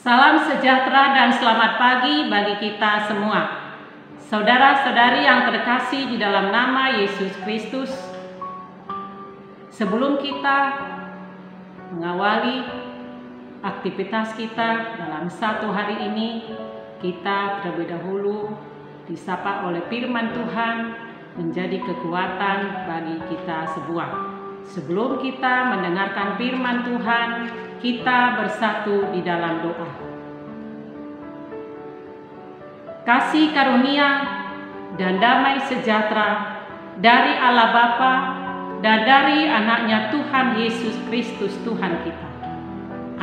Salam sejahtera dan selamat pagi bagi kita semua. Saudara-saudari yang terkasih di dalam nama Yesus Kristus, sebelum kita mengawali aktivitas kita dalam satu hari ini, kita terlebih dahulu disapa oleh firman Tuhan menjadi kekuatan bagi kita semua. Sebelum kita mendengarkan firman Tuhan, kita bersatu di dalam doa. Kasih karunia dan damai sejahtera dari Allah Bapa dan dari anaknya Tuhan Yesus Kristus Tuhan kita.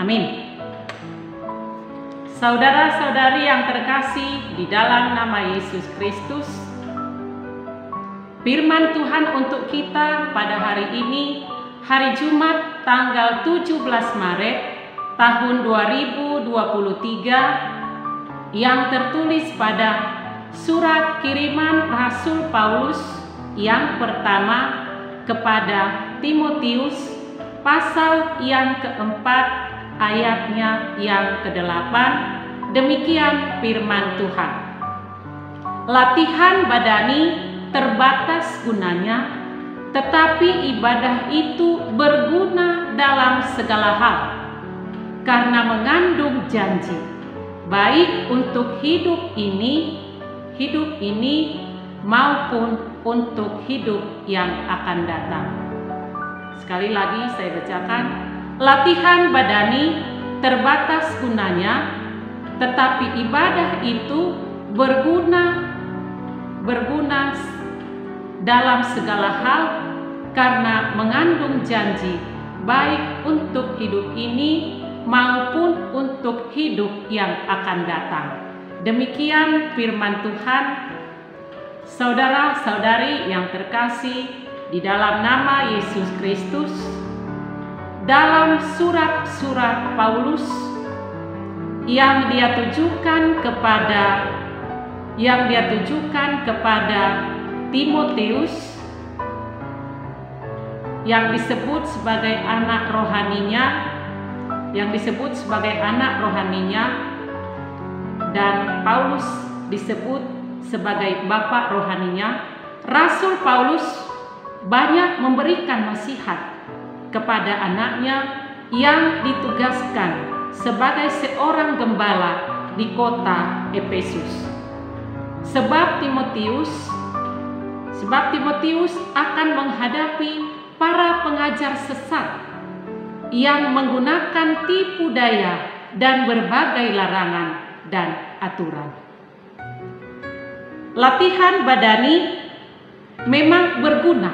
Amin. Saudara-saudari yang terkasih di dalam nama Yesus Kristus, firman Tuhan untuk kita pada hari ini, hari Jumat tanggal 17 Maret tahun 2023, yang tertulis pada surat kiriman Rasul Paulus yang pertama kepada Timotius, pasal yang keempat ayatnya yang ke-8. Demikian firman Tuhan. Latihan badani terbatas gunanya, tetapi ibadah itu berguna dalam segala hal, karena mengandung janji, baik untuk hidup ini maupun untuk hidup yang akan datang. Sekali lagi saya bacakan, latihan badani terbatas gunanya, tetapi ibadah itu berguna dalam segala hal, karena mengandung janji, baik untuk hidup ini maupun untuk hidup yang akan datang. Demikian firman Tuhan. Saudara-saudari yang terkasih di dalam nama Yesus Kristus, dalam surat-surat Paulus yang dia tujukan kepada Timotius, yang disebut sebagai anak rohaninya, dan Paulus disebut sebagai bapak rohaninya. Rasul Paulus banyak memberikan nasihat kepada anaknya yang ditugaskan sebagai seorang gembala di kota Efesus. Sebab Timotius akan menghadapi para pengajar sesat yang menggunakan tipu daya dan berbagai larangan dan aturan. Latihan badani memang berguna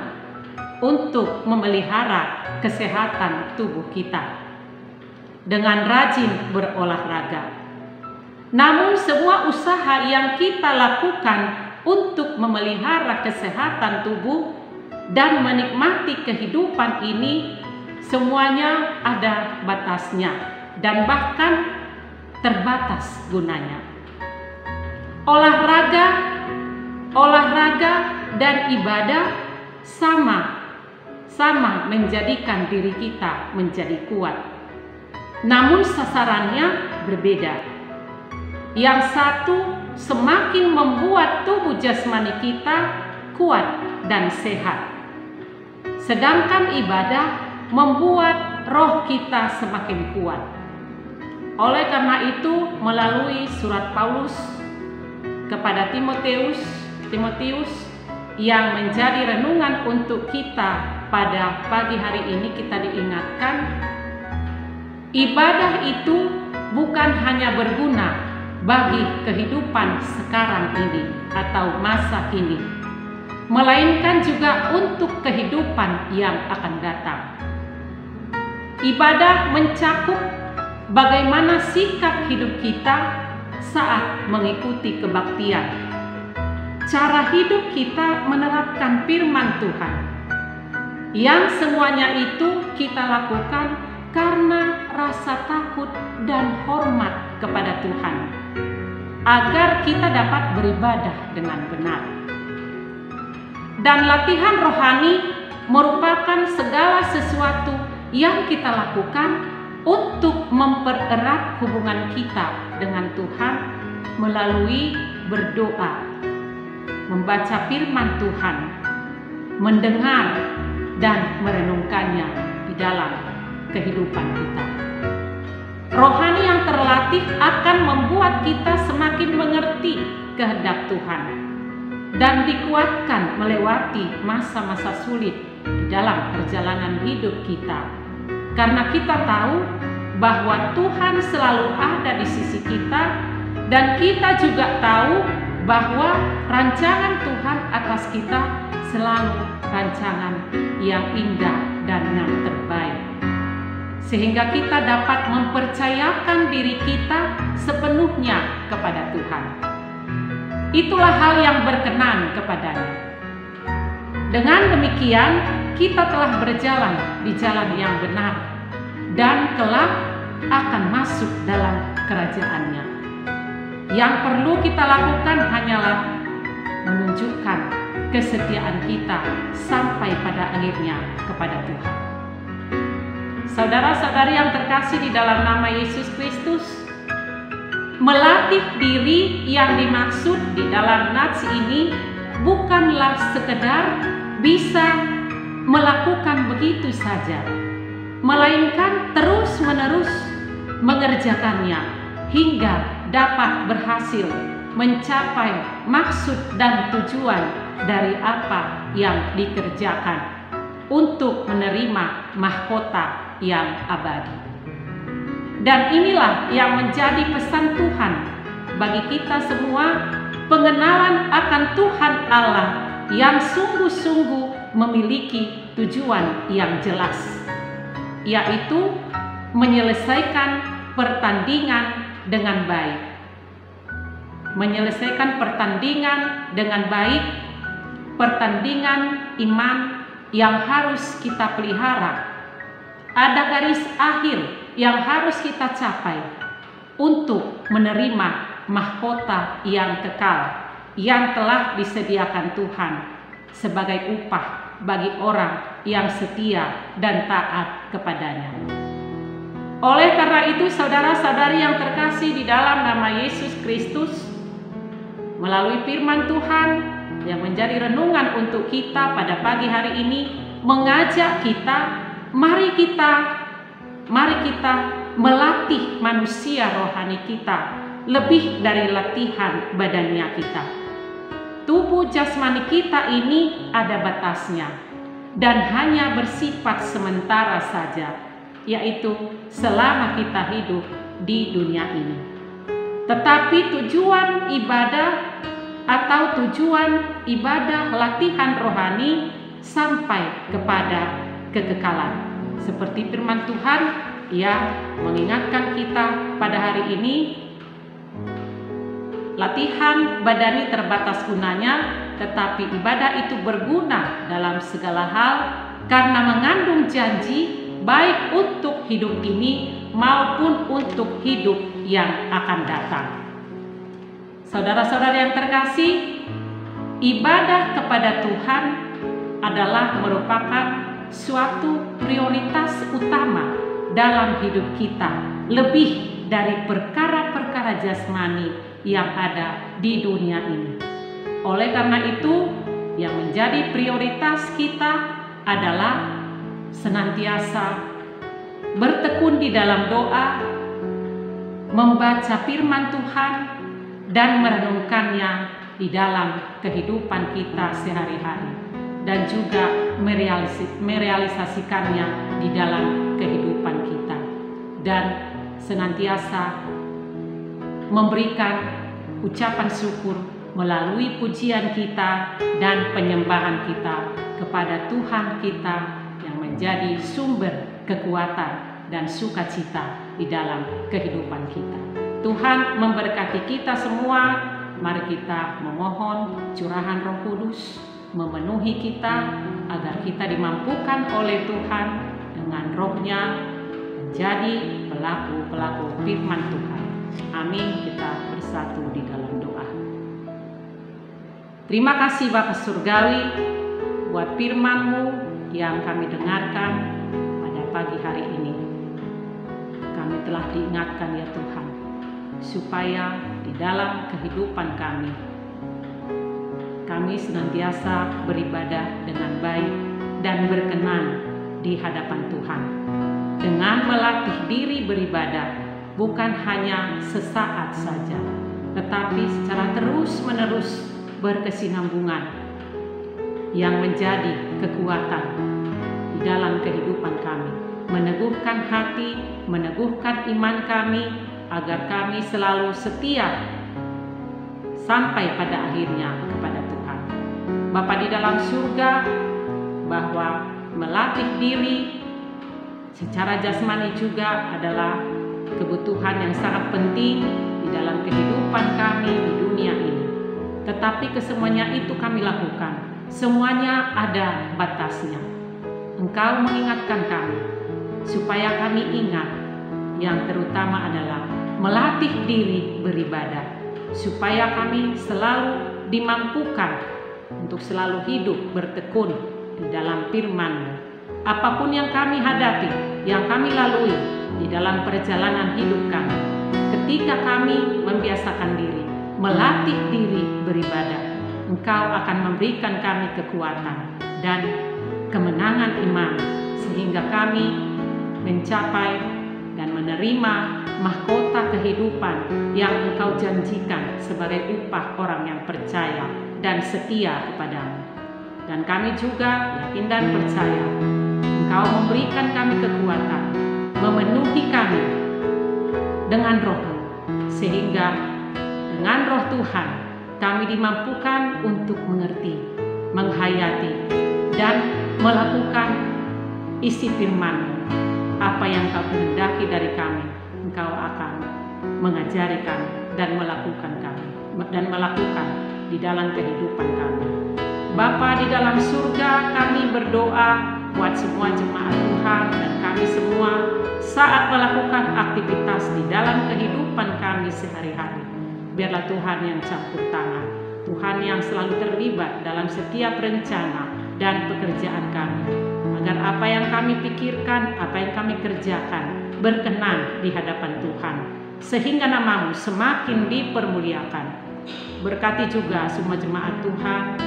untuk memelihara kesehatan tubuh kita dengan rajin berolahraga. Namun semua usaha yang kita lakukan untuk memelihara kesehatan tubuh dan menikmati kehidupan ini, semuanya ada batasnya dan bahkan terbatas gunanya. Olahraga dan ibadah sama menjadikan diri kita menjadi kuat. Namun sasarannya berbeda. Yang satu semakin membuat tubuh jasmani kita kuat dan sehat, sedangkan ibadah membuat roh kita semakin kuat. Oleh karena itu, melalui surat Paulus kepada Timotius yang menjadi renungan untuk kita pada pagi hari ini, kita diingatkan, ibadah itu bukan hanya berguna bagi kehidupan sekarang ini atau masa kini, melainkan juga untuk kehidupan yang akan datang. Ibadah mencakup bagaimana sikap hidup kita saat mengikuti kebaktian, cara hidup kita menerapkan firman Tuhan, yang semuanya itu kita lakukan karena rasa takut dan hormat kepada Tuhan, agar kita dapat beribadah dengan benar. Dan latihan rohani merupakan segala sesuatu yang kita lakukan untuk mempererat hubungan kita dengan Tuhan melalui berdoa, membaca firman Tuhan, mendengar dan merenungkannya di dalam kehidupan kita. Rohani yang terlatih akan membuat kita semakin mengerti kehendak Tuhan dan dikuatkan melewati masa-masa sulit di dalam perjalanan hidup kita. Karena kita tahu bahwa Tuhan selalu ada di sisi kita dan kita juga tahu bahwa rancangan Tuhan atas kita selalu rancangan yang indah dan yang terbaik. Sehingga kita dapat mempercayakan diri kita sepenuhnya kepada Tuhan. Itulah hal yang berkenan kepadanya. Dengan demikian, kita telah berjalan di jalan yang benar dan kelak akan masuk dalam kerajaan-Nya. Yang perlu kita lakukan hanyalah menunjukkan kesetiaan kita sampai pada akhirnya kepada Tuhan. Saudara-saudari yang terkasih di dalam nama Yesus Kristus, melatih diri yang dimaksud di dalam nats ini bukanlah sekedar bisa melakukan begitu saja, melainkan terus-menerus mengerjakannya hingga dapat berhasil mencapai maksud dan tujuan dari apa yang dikerjakan untuk menerima mahkota yang abadi. Dan inilah yang menjadi pesan Tuhan bagi kita semua, pengenalan akan Tuhan Allah yang sungguh-sungguh memiliki tujuan yang jelas, yaitu menyelesaikan pertandingan dengan baik. Menyelesaikan pertandingan dengan baik, pertandingan iman yang harus kita pelihara. Ada garis akhir yang harus kita capai untuk menerima mahkota yang kekal yang telah disediakan Tuhan sebagai upah bagi orang yang setia dan taat kepadanya. Oleh karena itu, saudara-saudari yang terkasih di dalam nama Yesus Kristus, melalui firman Tuhan yang menjadi renungan untuk kita pada pagi hari ini, mengajak kita, mari kita melatih manusia rohani kita lebih dari latihan badannya kita. Tubuh jasmani kita ini ada batasnya dan hanya bersifat sementara saja, yaitu selama kita hidup di dunia ini. Tetapi tujuan ibadah latihan rohani sampai kepada kekekalan. Seperti firman Tuhan yang mengingatkan kita pada hari ini, latihan badani terbatas gunanya, tetapi ibadah itu berguna dalam segala hal karena mengandung janji baik untuk hidup ini maupun untuk hidup yang akan datang. Saudara-saudara yang terkasih, ibadah kepada Tuhan adalah merupakan suatu prioritas utama dalam hidup kita, lebih dari perkara-perkara jasmani yang ada di dunia ini. Oleh karena itu, yang menjadi prioritas kita adalah senantiasa bertekun di dalam doa, membaca firman Tuhan, dan merenungkannya di dalam kehidupan kita sehari-hari, dan juga merealisasikannya di dalam kehidupan kita, dan senantiasa memberikan ucapan syukur melalui pujian kita dan penyembahan kita kepada Tuhan kita yang menjadi sumber kekuatan dan sukacita di dalam kehidupan kita. Tuhan memberkati kita semua. Mari kita memohon curahan Roh Kudus memenuhi kita agar kita dimampukan oleh Tuhan dengan Roh-Nya menjadi pelaku-pelaku firman Tuhan. Amin. Kita bersatu di dalam doa. Terima kasih Bapa Surgawi buat firman-Mu yang kami dengarkan pada pagi hari ini. kami telah diingatkan ya Tuhan, supaya di dalam kehidupan kami senantiasa beribadah dengan baik dan berkenan di hadapan Tuhan. Dengan melatih diri beribadah, bukan hanya sesaat saja, tetapi secara terus-menerus berkesinambungan yang menjadi kekuatan di dalam kehidupan kami, meneguhkan hati, meneguhkan iman kami, agar kami selalu setia sampai pada akhirnya kepada Tuhan. Bapa di dalam surga, bahwa melatih diri secara jasmani juga adalah kebutuhan yang sangat penting di dalam kehidupan kami di dunia ini. Tetapi kesemuanya itu kami lakukan, semuanya ada batasnya. Engkau mengingatkan kami supaya kami ingat, yang terutama adalah melatih diri beribadah, supaya kami selalu dimampukan untuk selalu hidup bertekun di dalam firman-Mu. Apapun yang kami hadapi, yang kami lalui di dalam perjalanan hidup kami, ketika kami membiasakan diri, melatih diri beribadah, Engkau akan memberikan kami kekuatan dan kemenangan iman, sehingga kami mencapai dan menerima mahkota kehidupan yang Engkau janjikan sebagai upah orang yang percaya dan setia kepadamu. Dan kami juga yakin dan percaya Engkau memberikan kami kekuatan, memenuhi kami dengan Roh-Mu, sehingga dengan Roh Tuhan kami dimampukan untuk mengerti, menghayati, dan melakukan isi firman-Mu. Apa yang Kau kehendaki dari kami, Engkau akan mengajari kami dan melakukan di dalam kehidupan kami. Bapa di dalam surga, kami berdoa buat semua jemaat Tuhan dan kami semua saat melakukan aktivitas di dalam kehidupan kami sehari-hari. Biarlah Tuhan yang campur tangan, Tuhan yang selalu terlibat dalam setiap rencana dan pekerjaan kami, agar apa yang kami pikirkan, apa yang kami kerjakan berkenan di hadapan Tuhan, sehingga nama-Mu semakin dipermuliakan. Berkati juga semua jemaat Tuhan,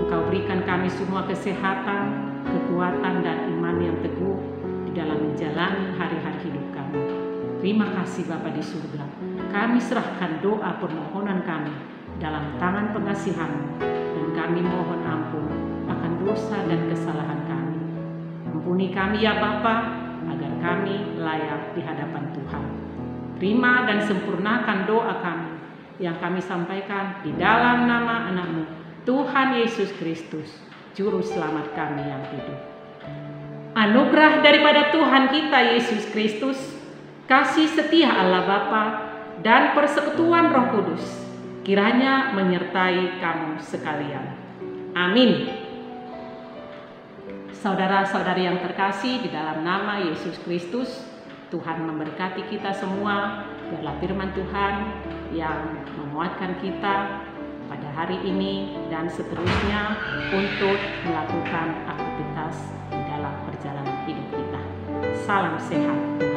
Engkau berikan kami semua kesehatan, kekuatan, dan iman yang teguh di dalam menjalani hari-hari hidup kami. Terima kasih Bapa di surga. Kami serahkan doa permohonan kami dalam tangan pengasihan-Mu, dan kami mohon ampun akan dosa dan kesalahan kami. Ampuni kami ya Bapa, agar kami layak di hadapan Tuhan. Terima dan sempurnakan doa kami yang kami sampaikan di dalam nama anak-Mu, Tuhan Yesus Kristus, Juru Selamat kami yang hidup. Anugerah daripada Tuhan kita Yesus Kristus, kasih setia Allah Bapa, dan persekutuan Roh Kudus kiranya menyertai kamu sekalian. Amin. Saudara-saudari yang terkasih di dalam nama Yesus Kristus, Tuhan memberkati kita semua. Biarlah firman Tuhan yang menguatkan kita pada hari ini dan seterusnya untuk melakukan aktivitas di dalam perjalanan hidup kita. Salam sehat.